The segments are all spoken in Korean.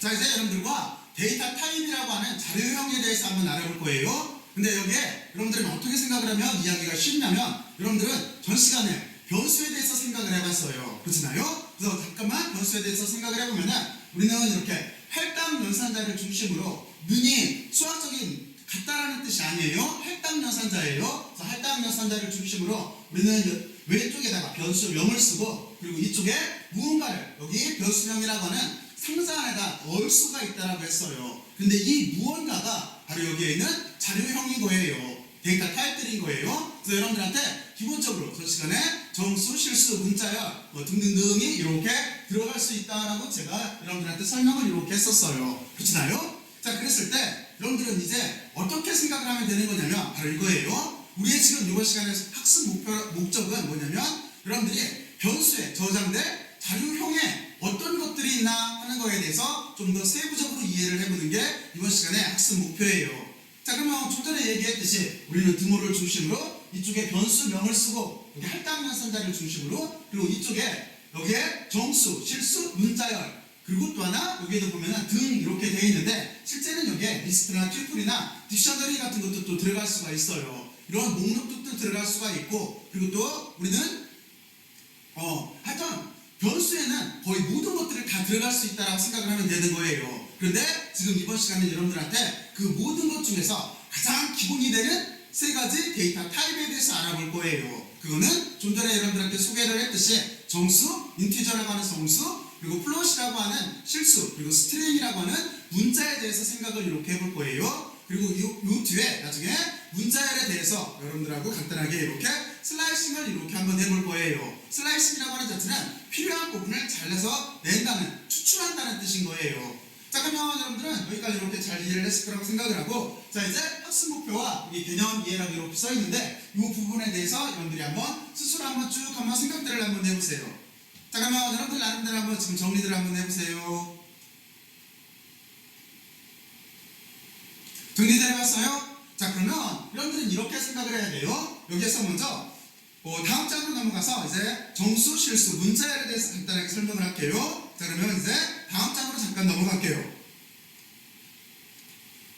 자, 이제 여러분들과 데이터 타입이라고 하는 자료형에 대해서 한번 알아볼 거예요. 근데 여기에 여러분들은 어떻게 생각을 하면 이야기가 쉽냐면, 여러분들은 전 시간에 변수에 대해서 생각을 해봤어요. 그렇잖아요? 그래서 잠깐만 변수에 대해서 생각을 해보면은, 우리는 이렇게 할당 연산자를 중심으로, 는이 수학적인 같다라는 뜻이 아니에요. 할당 연산자예요. 그래서 할당 연산자를 중심으로 우리는 왼쪽에다가 변수명을 쓰고, 그리고 이쪽에 무언가를, 여기 변수명이라고 하는 상자 안에다 넣을 수가 있다라고 했어요. 근데 이 무언가가 바로 여기에 있는 자료형인 거예요. 데이터 타입들인 거예요. 그래서 여러분들한테 기본적으로 저 시간에 정수, 실수, 문자열 등등등이 이렇게 들어갈 수 있다라고 제가 여러분들한테 설명을 이렇게 했었어요. 그렇잖아요? 자, 그랬을 때 여러분들은 이제 어떻게 생각을 하면 되는 거냐면 바로 이거예요. 우리의 지금 이번 시간의 학습 목적은 뭐냐면, 여러분들이 변수에 저장될 자료형에 어떤 것들이 있나 하는 거에 대해서 좀 더 세부적으로 이해를 해보는 게 이번 시간의 학습 목표예요. 자, 그러면 좀 전에 얘기했듯이 우리는 등호를 중심으로 이쪽에 변수명을 쓰고, 여기 할당 연산자를 중심으로, 그리고 이쪽에 여기에 정수, 실수, 문자열, 그리고 또 하나 여기에도 보면은 등 이렇게 되어 있는데, 실제는 여기에 리스트나 튜플이나 딕셔너리 같은 것도 또 들어갈 수가 있어요. 이런 목록도 들어갈 수가 있고, 그리고 또 우리는 하여튼 변수에는 거의 모든 것들이 다 들어갈 수 있다고 생각을 하면 되는 거예요. 그런데 지금 이번 시간에 여러분들한테 그 모든 것 중에서 가장 기본이 되는 세 가지 데이터 타입에 대해서 알아볼 거예요. 그거는 좀 전에 여러분들한테 소개를 했듯이 정수, 인티저라고 하는 정수, 그리고 플롯이라고 하는 실수, 그리고 스트링이라고 하는 문자에 대해서 생각을 이렇게 해볼 거예요. 그리고 요 뒤에 나중에 문자열에 대해서 여러분들하고 간단하게 이렇게 슬라이싱을 이렇게 한번 해볼 거예요. 슬라이싱이라고 하는 자체는 필요한 부분을 잘라서 낸다는, 추출한다는 뜻인 거예요. 자, 그러면 여러분들은 여기까지 이렇게 잘 이해를 했을 거라고 생각을 하고, 자, 이제 학습 목표와 이 개념 이해라고 이렇게 써 있는데, 이 부분에 대해서 여러분들이 한번 스스로 한번 쭉 한번 생각들을 한번 해보세요. 자, 그러면 여러분들 나름대로 한번 지금 정리들을 한번 해보세요. 정리들 해봤어요? 자, 그러면 여러분들은 이렇게 생각을 해야 돼요. 여기에서 먼저 다음 장으로 넘어가서 이제 정수, 실수, 문자열에 대해서 간단하게 설명을 할게요. 자, 그러면 이제 다음 장으로 잠깐 넘어갈게요.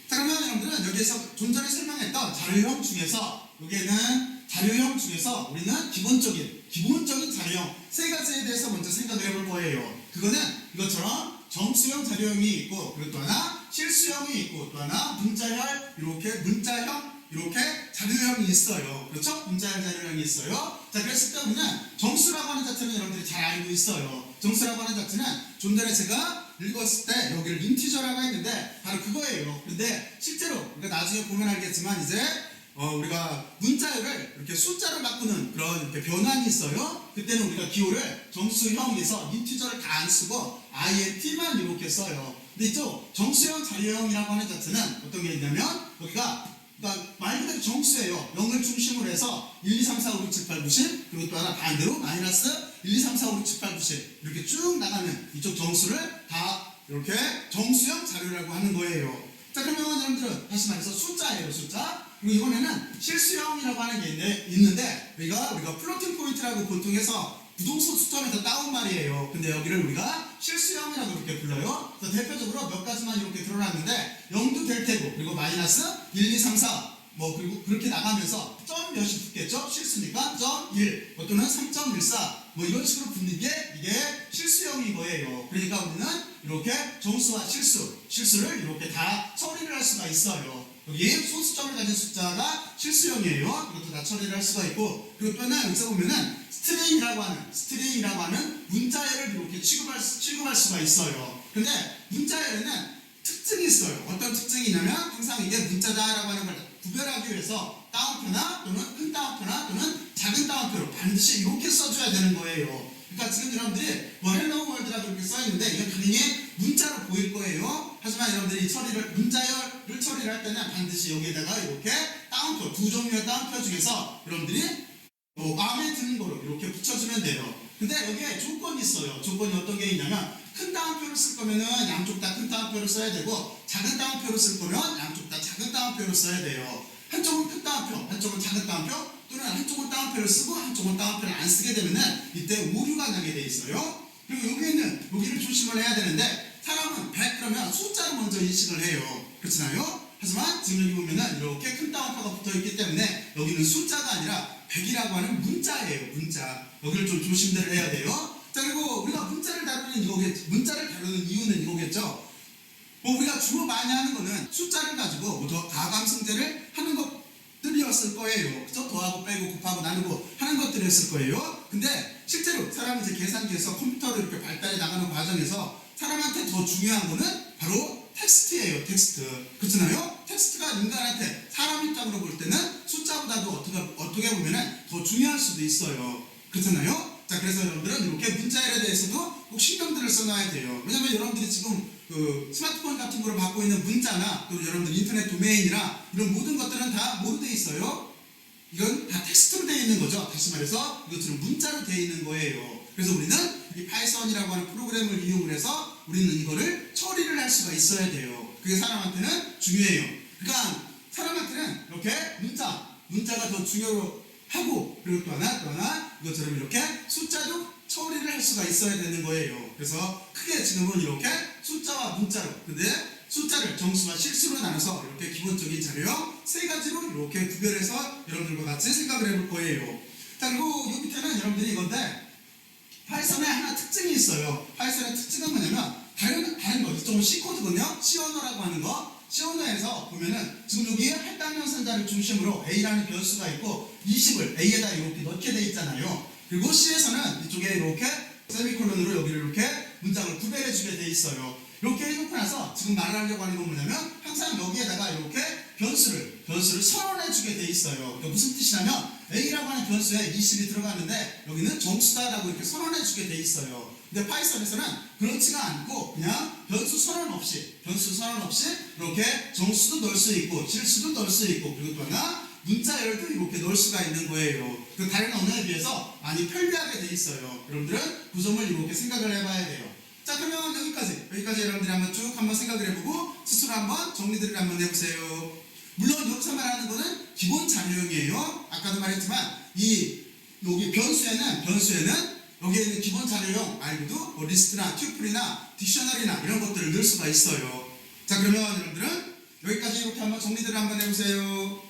자, 그러면 여러분들은 여기에서 좀 전에 설명했던 자료형 중에서, 여기에는 자료형 중에서 우리는 기본적인 자료형 세 가지에 대해서 먼저 생각을 해볼 거예요. 그거는 이것처럼 정수형 자료형이 있고, 그리고 또 하나 실수형이 있고, 또 하나 문자열, 이렇게 문자형, 이렇게 자료형이 있어요. 그렇죠? 문자열 자료형이 있어요. 자, 그랬을 때 우리는 정수라고 하는 자체는 여러분들이 잘 알고 있어요. 정수라고 하는 자체는 좀 전에 제가 읽었을 때 여기를 인티저라고 했는데 바로 그거예요. 근데 실제로 우리가 나중에 보면 알겠지만, 이제 우리가 문자열을 이렇게 숫자로 바꾸는 그런 이렇게 변환이 있어요. 그때는 우리가 기호를 정수형에서 인티저를 다 안 쓰고 INT만 이렇게 써요. 근데 이쪽 정수형 자료형이라고 하는 자체는 어떤 게 있냐면, 여기가 그러니까 말 그대로 정수예요. 0을 중심으로 해서 1, 2, 3, 4, 5, 6, 7, 8, 9, 10, 그리고 또 하나 반대로 마이너스 1, 2, 3, 4, 5, 6, 7, 8, 9, 10 이렇게 쭉 나가는 이쪽 정수를 다 이렇게 정수형 자료라고 하는 거예요. 자, 그러면 여러분들은 다시 말해서 숫자예요, 숫자. 그리고 이번에는 실수형이라고 하는 게 있는데, 우리가 플로팅 포인트라고 보통 해서 부동소 수점에서 따온 말이에요. 근데 여기를 우리가 실수형이라고 이렇게 불러요. 그래서 대표적으로 몇 가지만 이렇게 드러났는데, 0도 될 테고, 그리고 마이너스 1, 2, 3, 4, 그리고 그렇게 나가면서 점 몇이 붙겠죠? 실수니까 점 1, 또는 3.14, 이런 식으로 붙는 게 이게 실수형인 거예요. 그러니까 우리는 이렇게 정수와 실수를 이렇게 다 처리를 할 수가 있어요. 여기 소수점을 가진 숫자가 실수형이에요. 이것도 다 처리를 할 수가 있고, 그리고 또 하나 여기서 보면은 스트링이라고 하는 문자열을 이렇게 취급할 수가 있어요. 근데 문자열에는 특징이 있어요. 어떤 특징이냐면, 항상 이게 문자다라고 하는 걸 구별하기 위해서 따옴표나 또는 큰 따옴표나 또는 작은 따옴표로 반드시 이렇게 써줘야 되는 거예요. 그러니까 지금 여러분들이 헬로우 월드라고 이렇게 써있는데, 이건 당연히 문자로 보일 거예요. 하지만 여러분들이 문자열을 처리를 할 때는 반드시 여기에다가 이렇게 따옴표, 두 종류의 따옴표 중에서 여러분들이 마음에 드는 거로 이렇게 붙여주면 돼요. 근데 여기에 조건이 있어요. 조건이 어떤 게 있냐면, 큰 따옴표를 쓸 거면은 양쪽 다 큰 따옴표를 써야 되고, 작은 따옴표를 쓸 거면 양쪽 다 작은 따옴표를 써야 돼요. 한쪽은 큰 따옴표, 한쪽은 작은 따옴표, 또는 한쪽은 따옴표를 쓰고 한쪽은 따옴표를 안 쓰게 되면은 이때 오류가 나게 돼 있어요. 그리고 여기를 조심을 해야 되는데, 사람은 100 그러면 숫자로 먼저 인식을 해요. 그렇잖아요? 하지만 지금 여기 보면은 이렇게 큰 따옴표가 붙어 있기 때문에 여기는 숫자가 아니라 100이라고 하는 문자예요. 문자. 여기를 좀 조심들 해야 돼요. 자, 그리고 우리가 문자를 다루는 이유는 이거겠죠. 뭐 우리가 주로 많이 하는 거는 숫자를 가지고 더 가감승제를 하는 것들이었을 거예요. 그죠? 더하고 빼고 곱하고 나누고 하는 것들이었을 거예요. 근데 실제로 사람이 이제 계산기에서 컴퓨터로 이렇게 발달해 나가는 과정에서 사람한테 더 중요한 거는 바로 텍스트예요. 텍스트. 그렇잖아요? 텍스트가 인간한테 사람 입장으로 볼 때는 숫자보다도 어떻게 보면은 더 중요할 수도 있어요. 그렇잖아요? 자, 그래서 여러분들은 이렇게 문자열에 대해서도 꼭 신경들을 써놔야 돼요. 왜냐면 여러분들이 지금 그 스마트폰 같은 거를 받고 있는 문자나 또 여러분들 인터넷 도메인이나 이런 모든 것들은 다 뭐로 돼 있어요? 이건 다 텍스트로 되어 있는 거죠. 다시 말해서 이것들은 문자로 되어 있는 거예요. 그래서 우리는 이 파이썬이라고 하는 프로그램을 이용을 해서 우리는 이거를 처리를 할 수가 있어야 돼요. 그게 사람한테는 중요해요. 그러니까 사람한테는 이렇게 문자가 더 중요하고, 그리고 또 하나 이것처럼 이렇게 숫자도 처리를 할 수가 있어야 되는 거예요. 그래서 크게 지금은 이렇게 숫자와 문자로, 근데 숫자를 정수와 실수로 나눠서 이렇게 기본적인 자료형 세 가지로 이렇게 구별해서 여러분들과 같이 생각을 해볼 거예요. 자, 그리고 이 밑에는 여러분들이 이건데, 파이썬에 하나 특징이 있어요. 파이썬의 특징은 뭐냐면 다른 거, 이쪽은 C코드거든요. C 언어라고 하는 거. C 언어에서 보면은 지금 여기에 할당형 상자를 중심으로 A라는 변수가 있고 20을 A에다 이렇게 넣게 돼 있잖아요. 그리고 C에서는 이쪽에 이렇게 세미콜론으로 여기를 이렇게 문장을 구별해 주게 돼 있어요. 이렇게 해놓고 나서 지금 말하려고 하는 건 뭐냐면 항상 여기에다가 이렇게 변수를 선언해 주게 돼 있어요. 그러니까 무슨 뜻이냐면 A라고 하는 변수에 20이 들어갔는데 여기는 정수다라고 이렇게 선언해 주게 돼 있어요. 근데 파이썬에서는 그렇지가 않고 그냥 변수 선언 없이 이렇게 정수도 넣을 수 있고 실수도 넣을 수 있고, 그리고 또 하나 문자열도 이렇게 넣을 수가 있는 거예요. 그 다른 언어에 비해서 많이 편리하게 돼 있어요. 여러분들은 그 점을 이렇게 생각을 해봐야 돼요. 자, 그러면 여기까지 여러분들이 한번 생각을 해보고 스스로 한번 정리들을 한번 해보세요. 물론 여기서 말하는 거는 기본 자료형이에요. 아까도 말했지만 여기 변수에는 여기에 있는 기본 자료형 말고도 뭐 리스트나 튜플이나 딕셔너리나 이런 것들을 넣을 수가 있어요. 자, 그러면 여러분들은 여기까지 이렇게 한번 정리들을 한번 해보세요.